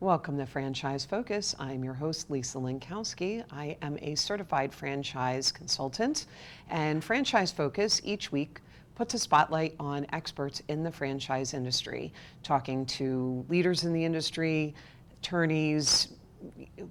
Welcome to Franchise Focus. I'm your host, Lisa Linkowsky. I am a certified franchise consultant, and Franchise Focus each week puts a spotlight on experts in the franchise industry, talking to leaders in the industry, attorneys,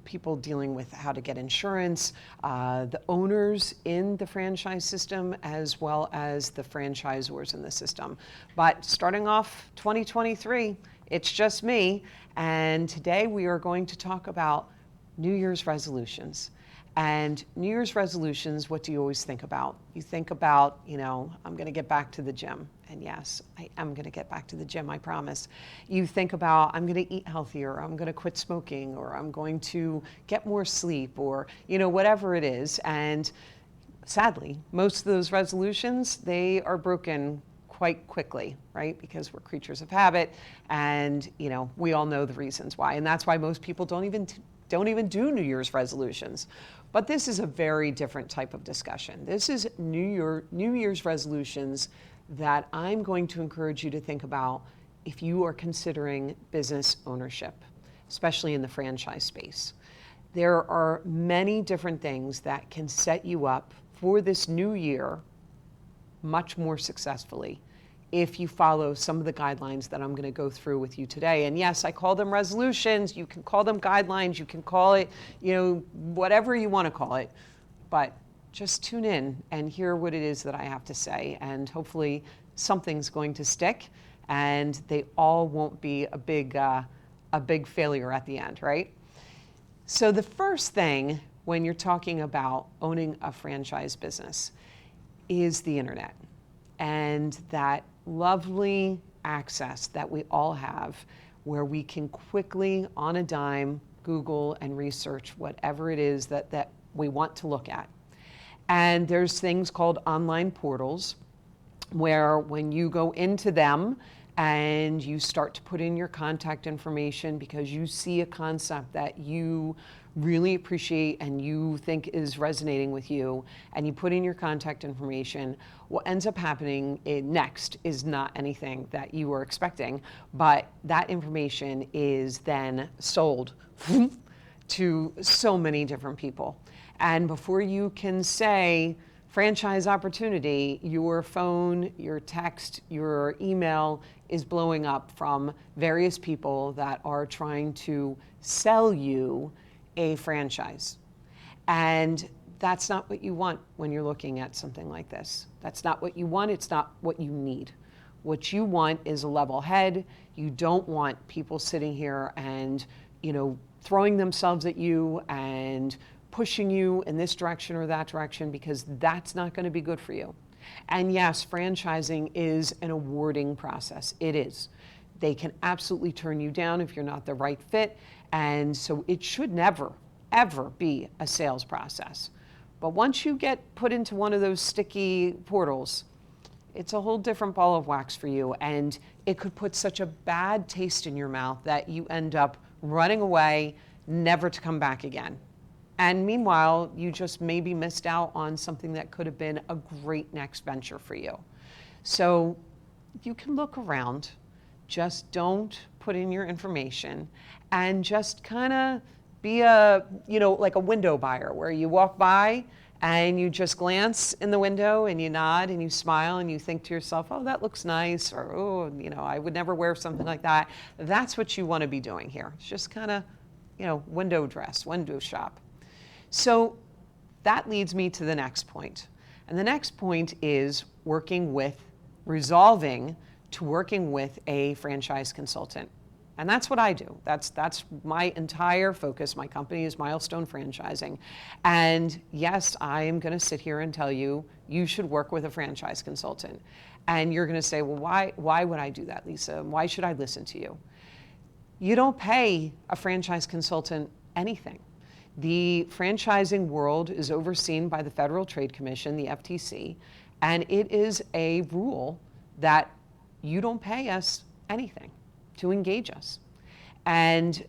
people dealing with how to get insurance, the owners in the franchise system, as well as the franchisors in the system. But starting off 2023, it's just me, and today we are going to talk about New Year's resolutions. And New Year's resolutions, what do you always think about? You think about, I'm going to get back to the gym. And yes, I am going to get back to the gym, I promise. You think about, I'm going to eat healthier, I'm going to quit smoking, or I'm going to get more sleep, or, whatever it is. And sadly, most of those resolutions, they are broken quite quickly, right? Because we're creatures of habit, and we all know the reasons why. And that's why most people don't even do New Year's resolutions. But this is a very different type of discussion. This is New Year's resolutions that I'm going to encourage you to think about if you are considering business ownership, especially in the franchise space. There are many different things that can set you up for this new year much more successfly if you follow some of the guidelines that I'm going to go through with you today. And yes, I call them resolutions, you can call them guidelines, you can call it, whatever you want to call it, but just tune in and hear what it is that I have to say, and hopefully something's going to stick and they all won't be a big failure at the end, right? So the first thing when you're talking about owning a franchise business is the internet, and that lovely access that we all have where we can quickly, on a dime, Google and research whatever it is that we want to look at. And there's things called online portals where when you go into them and you start to put in your contact information because you see a concept that you really appreciate and you think is resonating with you, and you put in your contact information, what ends up happening next is not anything that you were expecting, but that information is then sold to so many different people. And before you can say franchise opportunity, your phone, your text, your email is blowing up from various people that are trying to sell you a franchise. And that's not what you want when you're looking at something like this. That's not what you want. It's not what you need. What you want is a level head. You don't want people sitting here and, throwing themselves at you and pushing you in this direction or that direction, because that's not going to be good for you. And yes, franchising is an awarding process. It is. They can absolutely turn you down if you're not the right fit. And so it should never, ever be a sales process. But once you get put into one of those sticky portals, it's a whole different ball of wax for you. And it could put such a bad taste in your mouth that you end up running away, never to come back again. And meanwhile, you just maybe missed out on something that could have been a great next venture for you. So you can look around, just don't put in your information, and just kind of be like a window buyer where you walk by and you just glance in the window and you nod and you smile and you think to yourself, oh, that looks nice, or, oh, I would never wear something like that. That's what you want to be doing here. It's just kind of, window dress, window shop. So that leads me to the next point. And the next point is resolving to working with a franchise consultant. And that's what I do. That's my entire focus. My company is Milestone Franchising. And yes, I am going to sit here and tell you, you should work with a franchise consultant. And you're going to say, well, why would I do that, Lisa? Why should I listen to you? You don't pay a franchise consultant anything. The franchising world is overseen by the Federal Trade Commission, the FTC, and it is a rule that you don't pay us anything to engage us. And,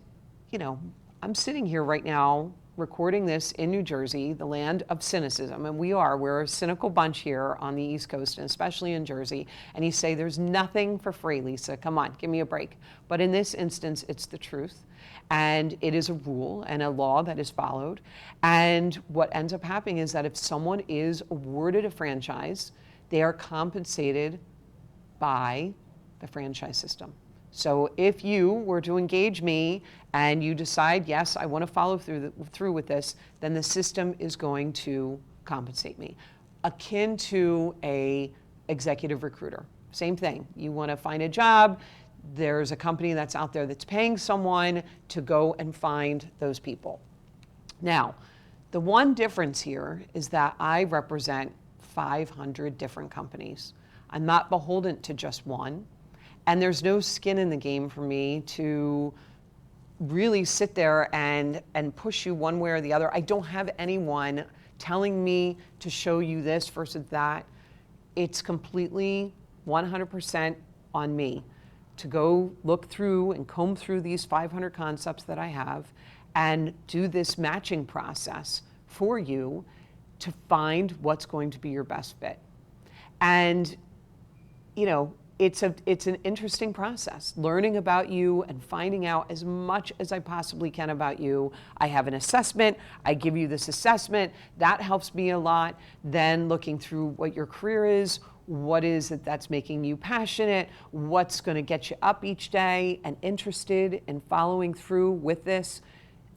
I'm sitting here right now recording this in New Jersey, the land of cynicism, and we're a cynical bunch here on the East Coast, and especially in Jersey, and you say there's nothing for free, Lisa, come on, give me a break. But in this instance, it's the truth, and it is a rule and a law that is followed. And what ends up happening is that if someone is awarded a franchise, they are compensated by the franchise system. So if you were to engage me and you decide, yes, I want to follow through with this, then the system is going to compensate me. Akin to a executive recruiter. Same thing. You want to find a job, there's a company that's out there that's paying someone to go and find those people. Now, the one difference here is that I represent 500 different companies. I'm not beholden to just one. And there's no skin in the game for me to really sit there and push you one way or the other. I don't have anyone telling me to show you this versus that. It's completely 100% on me to go look through and comb through these 500 concepts that I have and do this matching process for you to find what's going to be your best fit. And, you know, it's an interesting process, learning about you and finding out as much as I possibly can about you. I have an assessment. I give you this assessment. That helps me a lot. Then looking through what your career is, what is it that's making you passionate, what's going to get you up each day and interested in following through with this,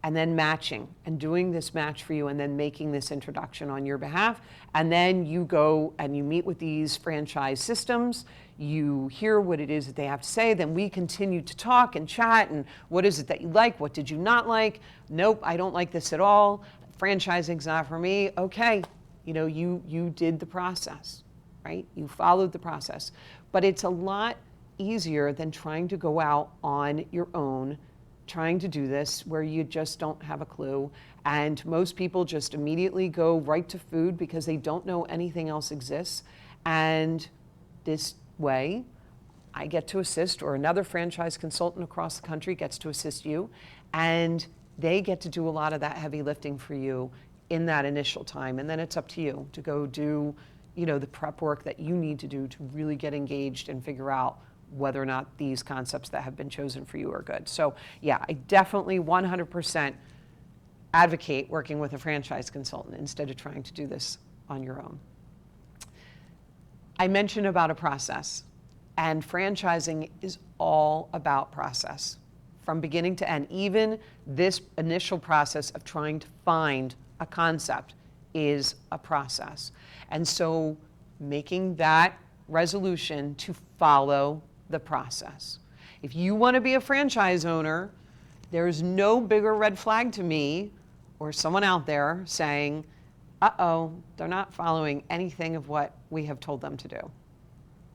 and then matching and doing this match for you and then making this introduction on your behalf. And then you go and you meet with these franchise systems, you hear what it is that they have to say, then we continue to talk and chat and what is it that you like, what did you not like? Nope, I don't like this at all. Franchising's not for me. Okay, you know, you did the process, right? You followed the process. But it's a lot easier than trying to go out on your own, trying to do this where you just don't have a clue. And most people just immediately go right to food because they don't know anything else exists. And this way, I get to assist, or another franchise consultant across the country gets to assist you, and they get to do a lot of that heavy lifting for you in that initial time. And then it's up to you to go do, you know, the prep work that you need to do to really get engaged and figure out whether or not these concepts that have been chosen for you are good. So yeah, I definitely 100% advocate working with a franchise consultant instead of trying to do this on your own. I mentioned about a process, and franchising is all about process from beginning to end. Even this initial process of trying to find a concept is a process. And so making that resolution to follow the process. If you want to be a franchise owner, there's no bigger red flag to me or someone out there saying, uh-oh, they're not following anything of what we have told them to do.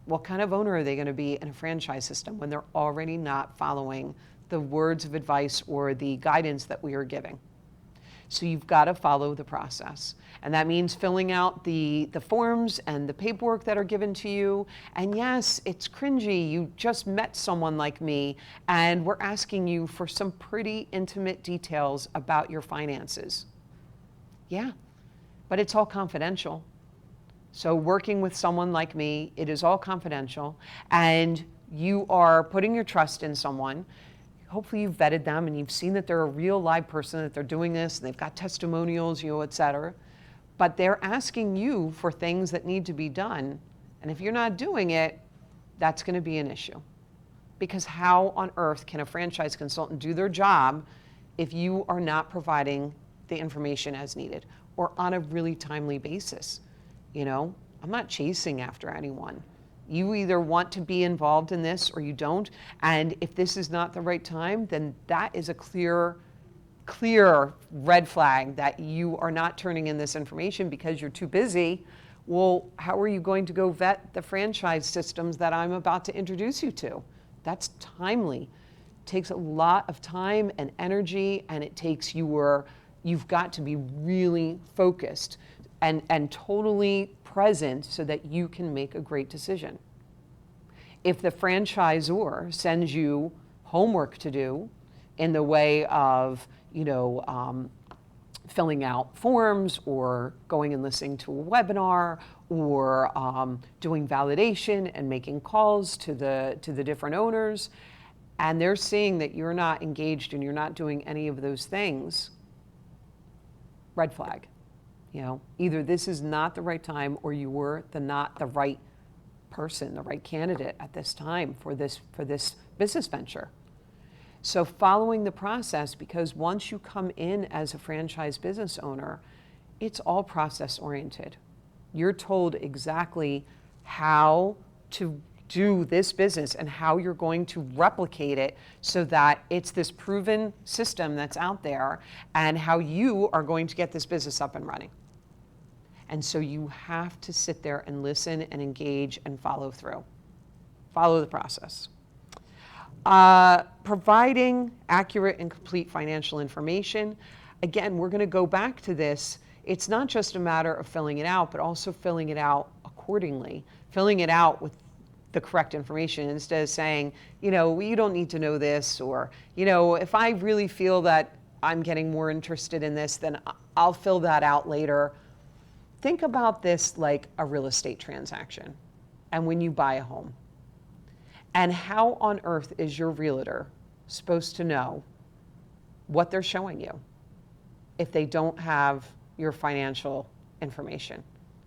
What kind of owner are they going to be in a franchise system when they're already not following the words of advice or the guidance that we are giving? So you've got to follow the process. And that means filling out the forms and the paperwork that are given to you. And yes, it's cringy. You just met someone like me, and we're asking you for some pretty intimate details about your finances. Yeah, but it's all confidential. So working with someone like me, it is all confidential. And you are putting your trust in someone. Hopefully you've vetted them and you've seen that they're a real live person, that they're doing this, and they've got testimonials, you know, et cetera. But they're asking you for things that need to be done. And if you're not doing it, that's going to be an issue. Because how on earth can a franchise consultant do their job if you are not providing the information as needed or on a really timely basis? You know, I'm not chasing after anyone. You either want to be involved in this or you don't. And if this is not the right time, then that is a clear red flag that you are not turning in this information because you're too busy. Well, how are you going to go vet the franchise systems that I'm about to introduce you to? That's timely. It takes a lot of time and energy, and it takes you've got to be really focused and totally present so that you can make a great decision. If the franchisor sends you homework to do in the way of, filling out forms or going and listening to a webinar or doing validation and making calls to the different owners, and they're seeing that you're not engaged and you're not doing any of those things, red flag. Either this is not the right time or you were not the right person, the right candidate at this time for this business venture. So following the process, because once you come in as a franchise business owner, it's all process oriented. You're told exactly how to do this business and how you're going to replicate it so that it's this proven system that's out there, and how you are going to get this business up and running. And so you have to sit there and listen and engage and follow through. Follow the process. Providing accurate and complete financial information. Again, we're going to go back to this. It's not just a matter of filling it out, but also filling it out accordingly, filling it out with the correct information instead of saying, you don't need to know this, or, if I really feel that I'm getting more interested in this, then I'll fill that out later. Think about this like a real estate transaction and when you buy a home. And how on earth is your realtor supposed to know what they're showing you if they don't have your financial information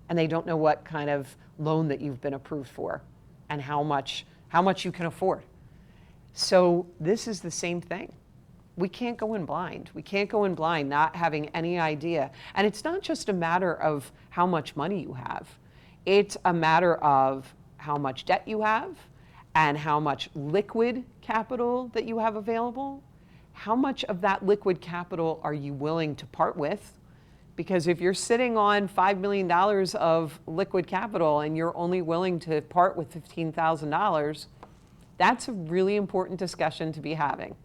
and they don't know what kind of loan that you've been approved for and how much you can afford? So this is the same thing. We can't go in blind. We can't go in blind not having any idea. And it's not just a matter of how much money you have. It's a matter of how much debt you have, and how much liquid capital that you have available. How much of that liquid capital are you willing to part with? Because if you're sitting on $5 million of liquid capital and you're only willing to part with $15,000, that's a really important discussion to be having,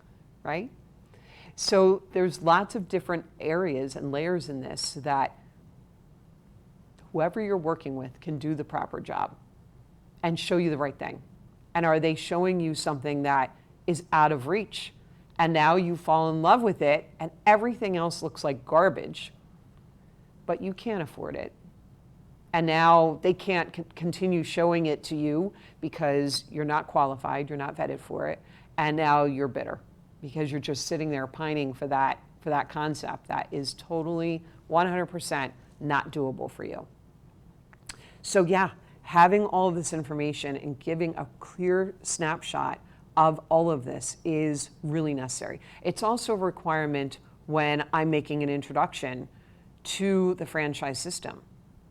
right? So there's lots of different areas and layers in this so that whoever you're working with can do the proper job and show you the right thing. And are they showing you something that is out of reach? And now you fall in love with it and everything else looks like garbage, but you can't afford it. And now they can't continue showing it to you because you're not qualified, you're not vetted for it, and now you're bitter because you're just sitting there pining for that concept that is totally 100% not doable for you. So yeah, having all of this information and giving a clear snapshot of all of this is really necessary. It's also a requirement when I'm making an introduction to the franchise system.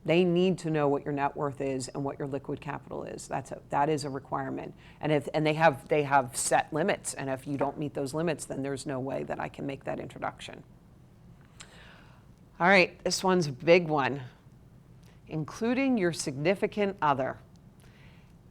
They need to know what your net worth is and what your liquid capital is. That is a requirement. And they have set limits, and if you don't meet those limits, then there's no way that I can make that introduction. All right, this one's a big one. Including your significant other.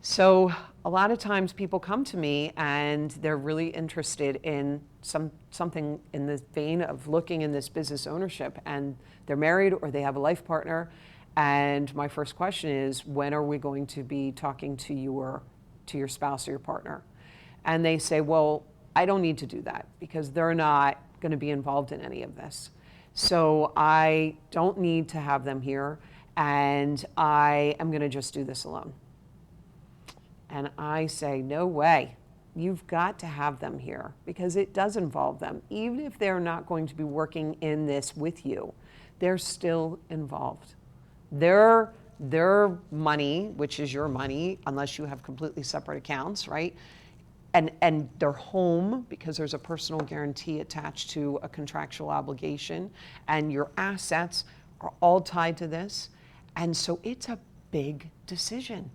So a lot of times people come to me and they're really interested in something in the vein of looking in this business ownership, and they're married or they have a life partner. And my first question is, when are we going to be talking to your spouse or your partner? And they say, well, I don't need to do that because they're not going to be involved in any of this. So I don't need to have them here, and I am going to just do this alone. And I say, no way. You've got to have them here because it does involve them. Even if they're not going to be working in this with you, they're still involved. Their money, which is your money, unless you have completely separate accounts, right? And their home, because there's a personal guarantee attached to a contractual obligation, and your assets are all tied to this. And so it's a big decision.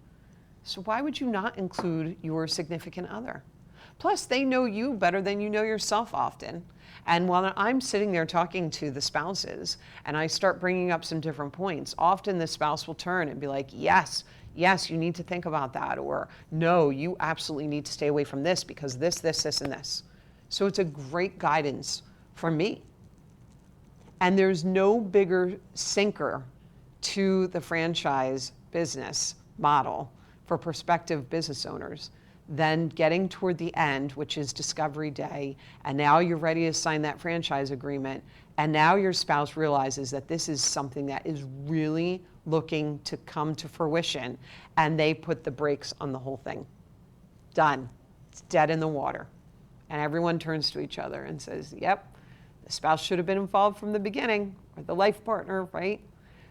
So why would you not include your significant other? Plus, they know you better than you know yourself often. And while I'm sitting there talking to the spouses and I start bringing up some different points, often the spouse will turn and be like, yes, you need to think about that. Or no, you absolutely need to stay away from this because this, and this. So it's a great guidance for me. And there's no bigger sinker to the franchise business model for prospective business owners than getting toward the end, which is discovery day, and now you're ready to sign that franchise agreement, And now your spouse realizes that this is something that is really looking to come to fruition, and they put the brakes on the whole thing. Done. It's dead in the water. And everyone turns to each other and says, yep, the spouse should have been involved from the beginning, or the life partner, right?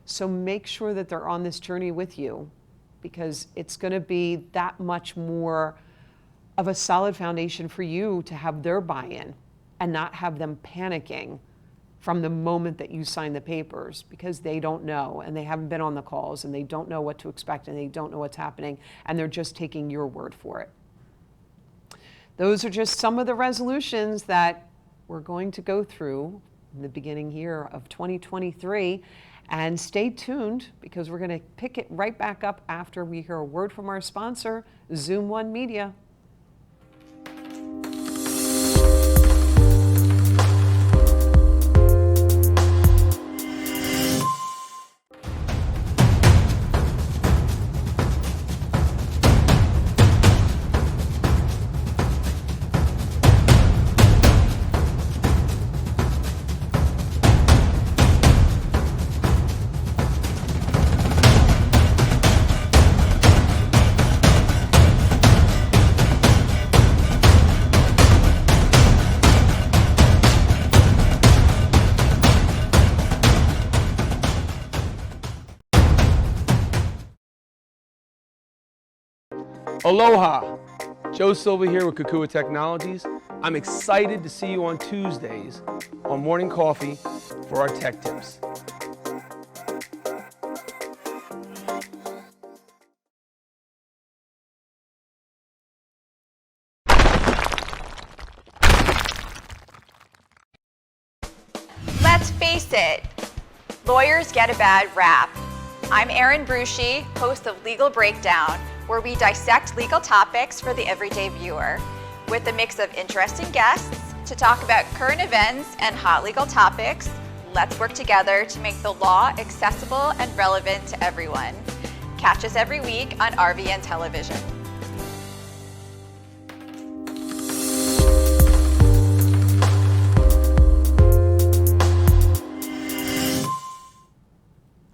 So make sure that they're on this journey with you, because it's going to be that much more of a solid foundation for you to have their buy-in and not have them panicking from the moment that you sign the papers, because they don't know, and they haven't been on the calls, and they don't know what to expect, and they don't know what's happening, and they're just taking your word for it. Those are just some of the resolutions that we're going to go through in the beginning here of 2023. And stay tuned, because we're going to pick it right back up after we hear a word from our sponsor, Zoom One Media. Aloha! Joe Silva here with Kukua Technologies. I'm excited to see you on Tuesdays on Morning Coffee for our tech tips. Let's face it, lawyers get a bad rap. I'm Erin Brucey, host of Legal Breakdown, where we dissect legal topics for the everyday viewer, with a mix of interesting guests to talk about current events and hot legal topics. Let's work together to make the law accessible and relevant to everyone. Catch us every week on RVN Television.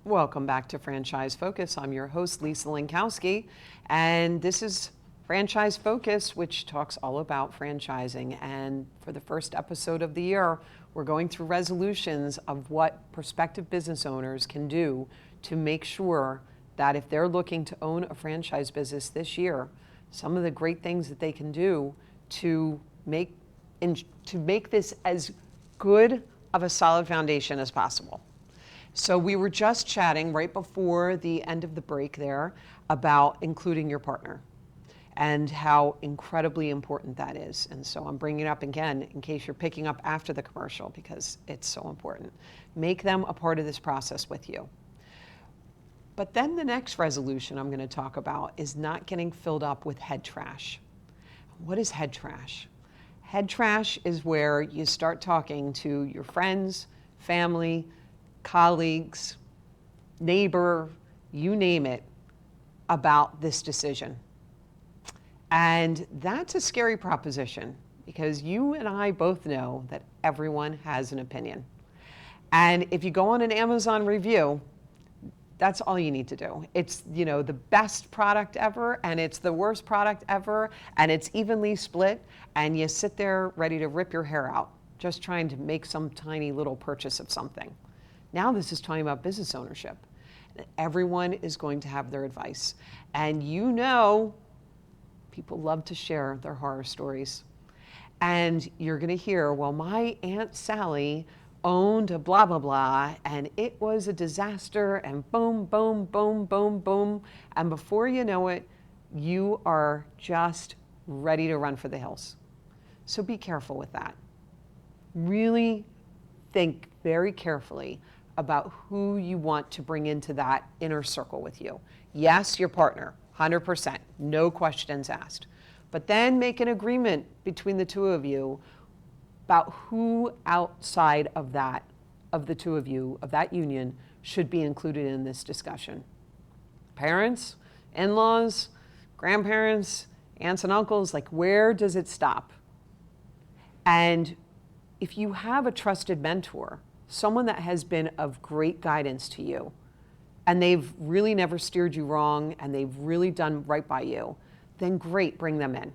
Welcome back to Franchise Focus. I'm your host, Lisa Linkowsky, and this is Franchise Focus, which talks all about franchising. And for the first episode of the year, we're going through resolutions of what prospective business owners can do to make sure that if they're looking to own a franchise business this year, some of the great things that they can do to make this as good of a solid foundation as possible. So we were just chatting right before the end of the break there about including your partner and how incredibly important that is. And so I'm bringing it up again in case you're picking up after the commercial, because it's so important. Make them a part of this process with you. But then the next resolution I'm going to talk about is not getting filled up with head trash. What is head trash? Head trash is where you start talking to your friends, family, colleagues, neighbor, you name it, about this decision. And that's a scary proposition, because you and I both know that everyone has an opinion. And if you go on an Amazon review, that's all you need to do. It's, the best product ever, and it's the worst product ever, and it's evenly split, and you sit there ready to rip your hair out, just trying to make some tiny little purchase of something. Now this is talking about business ownership. Everyone is going to have their advice. And people love to share their horror stories. And you're going to hear, well, my Aunt Sally owned a blah, blah, blah, and it was a disaster, and boom, boom, boom, boom, boom. And before you know it, you are just ready to run for the hills. So be careful with that. Really think very carefully about who you want to bring into that inner circle with you. Yes, your partner, 100%, no questions asked. But then make an agreement between the two of you about who outside of the two of you, of that union, should be included in this discussion. Parents, in-laws, grandparents, aunts and uncles, where does it stop? And if you have a trusted mentor, someone that has been of great guidance to you, and they've really never steered you wrong, and they've really done right by you, then great, bring them in.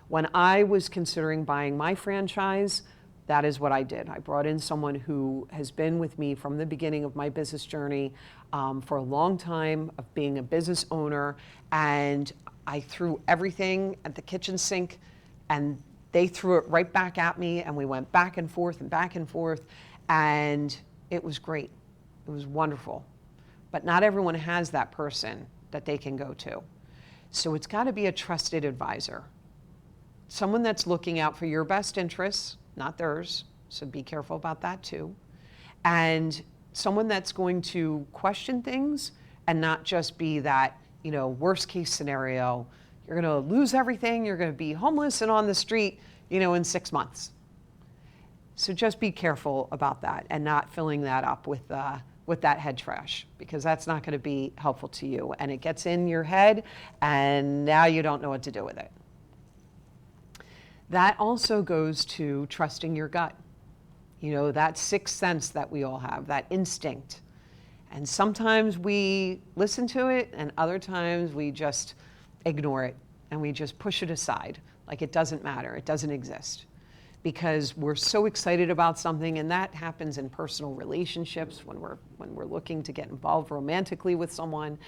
When I was considering buying my franchise, that is what I did. I brought in someone who has been with me from the beginning of my business journey for a long time of being a business owner, and I threw everything at the kitchen sink, and they threw it right back at me, and we went back and forth and back and forth, and it was great. It was wonderful. But not everyone has that person that they can go to. So it's got to be a trusted advisor, someone that's looking out for your best interests, not theirs, so be careful about that too. And someone that's going to question things and not just be that, worst case scenario, you're going to lose everything, you're going to be homeless and on the street, in 6 months. So just be careful about that and not filling that up with that head trash, because that's not going to be helpful to you. And it gets in your head, and now you don't know what to do with it. That also goes to trusting your gut. That sixth sense that we all have, that instinct. And sometimes we listen to it, and other times we just ignore it, and we just push it aside like it doesn't matter, it doesn't exist. Because we're so excited about something, and that happens in personal relationships when we're looking to get involved romantically with someone,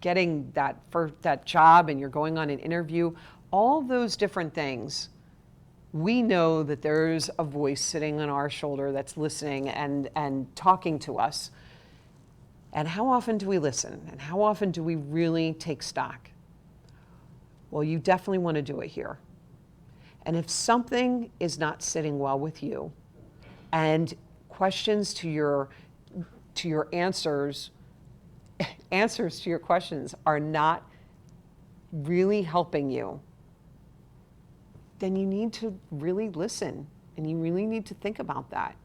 getting that job, and you're going on an interview. All those different things, we know that there's a voice sitting on our shoulder that's listening and talking to us. And how often do we listen? And how often do we really take stock? Well, you definitely want to do it here. And if something is not sitting well with you, and questions to your answers to your questions are not really helping you, then you need to really listen, and you really need to think about that.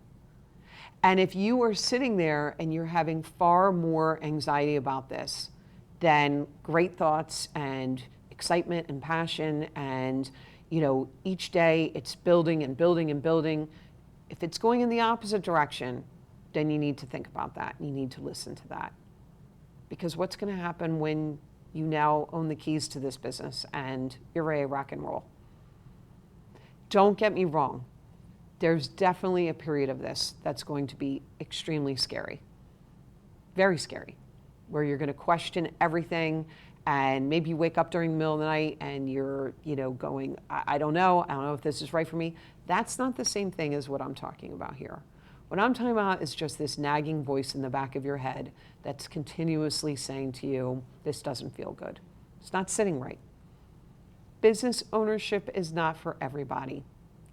And if you are sitting there and you're having far more anxiety about this than great thoughts and excitement and passion, and each day it's building and building and building, if it's going in the opposite direction, then you need to think about that. You need to listen to that. Because what's going to happen when you now own the keys to this business and you're ready to rock and roll? Don't get me wrong. There's definitely a period of this that's going to be extremely scary. Very scary. Where you're going to question everything, and maybe you wake up during the middle of the night and you're, going, I don't know if this is right for me. That's not the same thing as what I'm talking about here. What I'm talking about is just this nagging voice in the back of your head that's continuously saying to you, this doesn't feel good. It's not sitting right. Business ownership is not for everybody.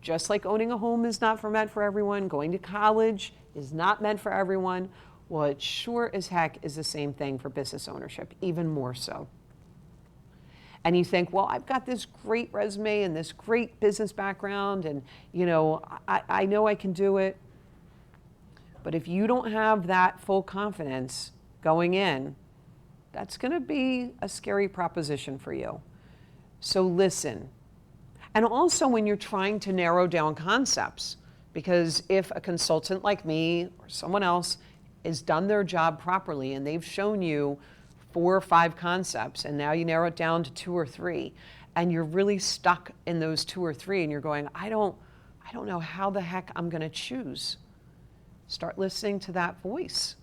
Just like owning a home is not meant for everyone, going to college is not meant for everyone. Well, it sure as heck is the same thing for business ownership, even more so. And you think, well, I've got this great resume and this great business background, and I know I can do it. But if you don't have that full confidence going in, that's going to be a scary proposition for you. So listen. And also when you're trying to narrow down concepts, because if a consultant like me or someone else has done their job properly and they've shown you 4 or 5 concepts, and now you narrow it down to 2 or 3, and you're really stuck in those 2 or 3, and you're going, I don't know how the heck I'm going to choose. Start listening to that voice,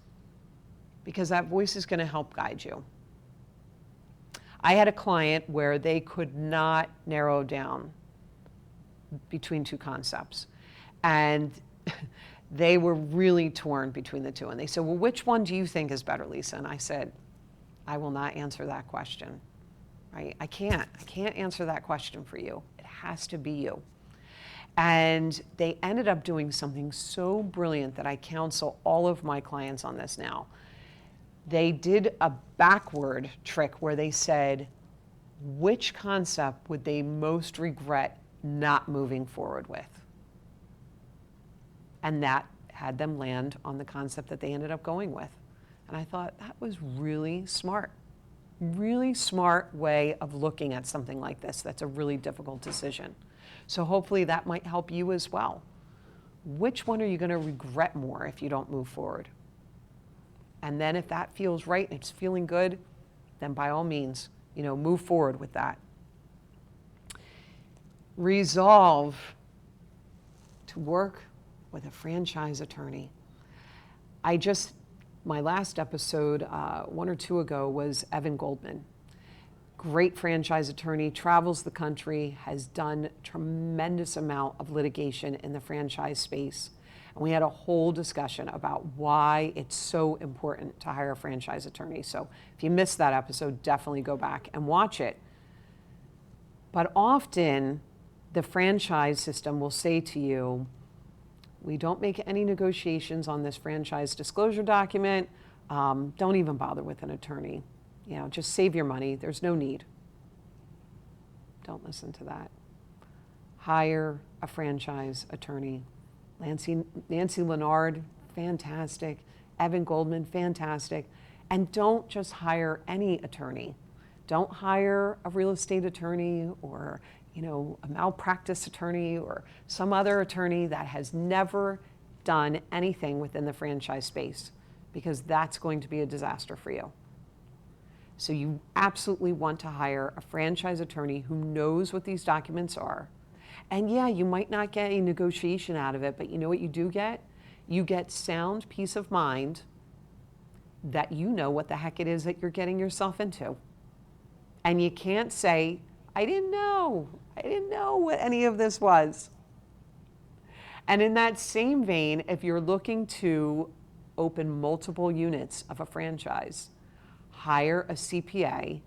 because that voice is going to help guide you. I had a client where they could not narrow down between 2 concepts, and they were really torn between the 2. And they said, well, which one do you think is better, Lisa? And I said, I will not answer that question, right? I can't answer that question for you. It has to be you. And they ended up doing something so brilliant that I counsel all of my clients on this now. They did a backward trick where they said, which concept would they most regret not moving forward with? And that had them land on the concept that they ended up going with. And I thought that was really smart way of looking at something like this. That's a really difficult decision. So hopefully that might help you as well. which one are you going to regret more if you don't move forward? And then if that feels right and it's feeling good, then by all means, move forward with that. Resolve to work with a franchise attorney. My last episode, 1 or 2 ago, was Evan Goldman. Great franchise attorney, travels the country, has done tremendous amount of litigation in the franchise space. And we had a whole discussion about why it's so important to hire a franchise attorney. So if you missed that episode, definitely go back and watch it. But often the franchise system will say to you, we don't make any negotiations on this franchise disclosure document. Don't even bother with an attorney. Just save your money. There's no need. Don't listen to that. Hire a franchise attorney. Nancy Leonard, fantastic. Evan Goldman, fantastic. And don't just hire any attorney. Don't hire a real estate attorney or a malpractice attorney or some other attorney that has never done anything within the franchise space, because that's going to be a disaster for you. So you absolutely want to hire a franchise attorney who knows what these documents are. And yeah, you might not get a negotiation out of it, but you know what you do get? You get sound peace of mind that you know what the heck it is that you're getting yourself into. And you can't say, I didn't know what any of this was. And in that same vein, if you're looking to open multiple units of a franchise, hire a CPA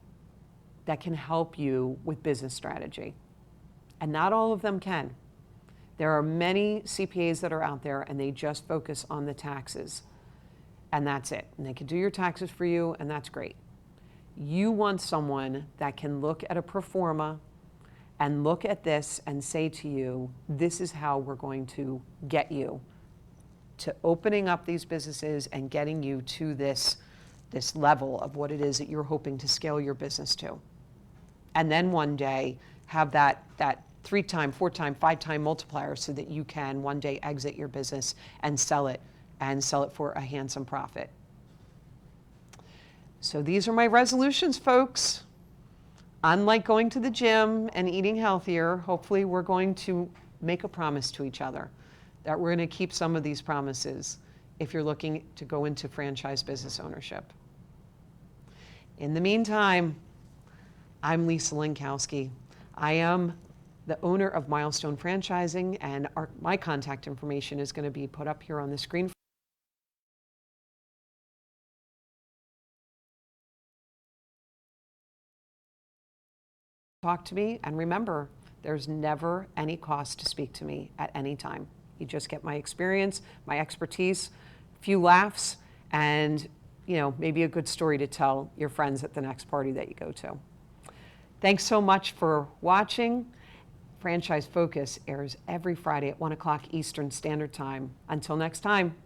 that can help you with business strategy. And not all of them can. There are many CPAs that are out there and they just focus on the taxes. And that's it. And they can do your taxes for you, and that's great. You want someone that can look at a pro forma and look at this and say to you, this is how we're going to get you to opening up these businesses and getting you to this level of what it is that you're hoping to scale your business to. And then one day have that 3-time, 4-time, 5-time multiplier so that you can one day exit your business and sell it for a handsome profit. So these are my resolutions, folks. Unlike going to the gym and eating healthier, hopefully we're going to make a promise to each other that we're going to keep some of these promises if you're looking to go into franchise business ownership. In the meantime, I'm Lisa Linkowsky. I am the owner of Milestone Franchising, and my contact information is going to be put up here on the screen. Talk to me, and remember, there's never any cost to speak to me at any time. You just get my experience, my expertise, a few laughs, and maybe a good story to tell your friends at the next party that you go to. Thanks so much for watching. Franchise Focus airs every Friday at 1 o'clock Eastern Standard Time. Until next time.